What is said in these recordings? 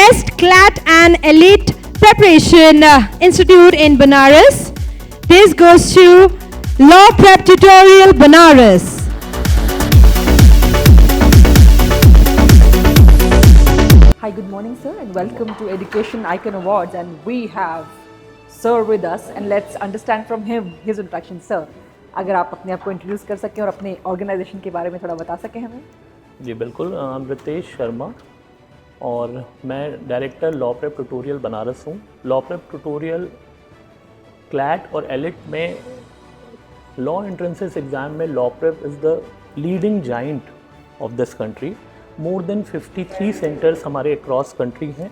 Best CLAT and Elite Preparation Institute in Banaras. This goes to Law Prep Tutorial Banaras. Hi, good morning, sir, and welcome to Education Icon Awards. And we have sir with us, and let's understand from him his introduction. Sir, अगर आप अपने आप को introduce कर सकें और अपने organisation के बारे में थोड़ा बता सकें हमें। जी बिल्कुल, रितेश शर्मा और मैं director law prep tutorial Banaras हूँ। लॉ प्रेप ट्यूटोरियल क्लैट और एलिट में लॉ एंट्रेंसेस एग्ज़ाम में law prep is the leading giant of this country. More than 53 centres हमारे अक्रॉस कंट्री हैं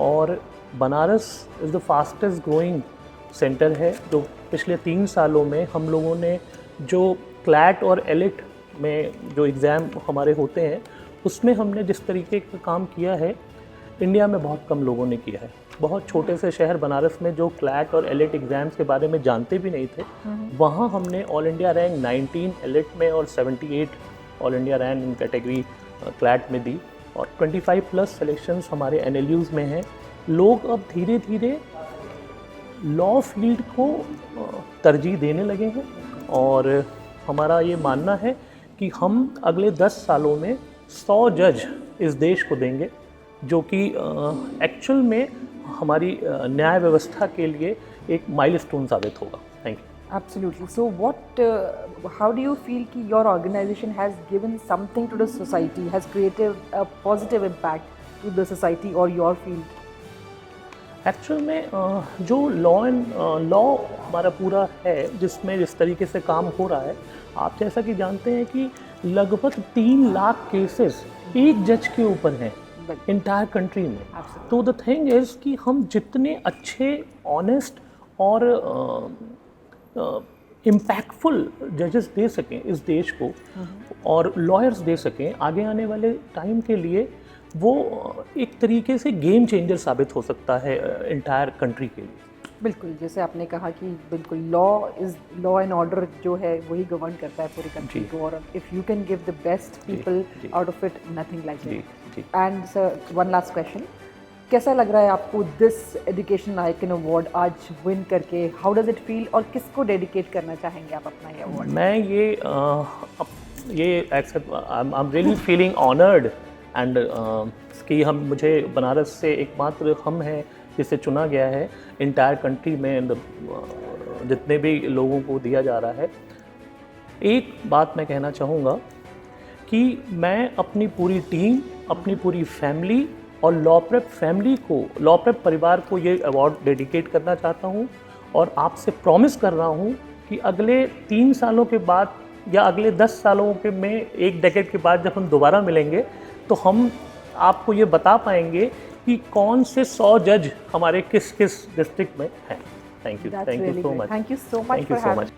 और Banaras is the fastest growing centre है। जो पिछले 3 सालों में हम लोगों ने जो क्लैट और एलिट में जो एग्ज़ाम हमारे होते हैं उसमें हमने जिस तरीके का काम किया है इंडिया में बहुत कम लोगों ने किया है। बहुत छोटे से शहर बनारस में जो क्लैट और एलिट एग्ज़ाम्स के बारे में जानते भी नहीं थे, वहाँ हमने ऑल इंडिया रैंक 19 एलिट में और 78 all India rank in category CLAT में दी और 25+ सिलेक्शंस हमारे NLUs में हैं। लोग अब धीरे धीरे लॉ फील्ड को तरजीह देने लगे हैं और हमारा ये मानना है कि हम अगले 10 सालों में 100 जज इस देश को देंगे, जो कि एक्चुअल में हमारी न्याय व्यवस्था के लिए एक माइलस्टोन साबित होगा। Thank you. Absolutely. So, how do you feel कि your organization has given something to the society, has created a positive impact to the society or your field? Actual में जो लॉ हमारा पूरा है जिसमें जिस तरीके से काम हो रहा है, आप जैसा कि जानते हैं कि लगभग 3 लाख केसेस एक जज के ऊपर हैं इंटायर कंट्री में। तो द थिंग इज़ कि हम जितने अच्छे, ऑनेस्ट और इम्पैक्टफुल जजेस दे सकें इस देश को और लॉयर्स दे सकें आगे आने वाले टाइम के लिए, वो एक तरीके से गेम चेंजर साबित हो सकता है इंटायर कंट्री के लिए। बिल्कुल, जैसे आपने कहा कि बिल्कुल लॉ एंड ऑर्डर जो है वही गवर्न करता है पूरी कंट्री को, और if you can give the best people out of it, nothing like it. And sir, one last question, कैसा लग रहा है आपको दिस एजुकेशन आइकन अवार्ड आज विन करके? हाउ डज इट फील और किसको डेडिकेट करना चाहेंगे आप अपना ये अवार्ड? मैं ये accept, I am really feeling honoured and कि मुझे बनारस से एकमात्र हम हैं जिसे चुना गया है इंटायर कंट्री में जितने भी लोगों को दिया जा रहा है। एक बात मैं कहना चाहूँगा कि मैं अपनी पूरी टीम, अपनी पूरी फैमिली और लॉ प्रेप परिवार को ये अवार्ड डेडिकेट करना चाहता हूँ और आपसे प्रॉमिस कर रहा हूँ कि अगले 3 सालों के बाद या अगले 10 सालों के में, एक डेकेड के बाद जब हम दोबारा मिलेंगे तो हम आपको ये बता पाएंगे कि कौन से 100 जज हमारे किस किस डिस्ट्रिक्ट में हैं। Thank you so much. Thank you so much for having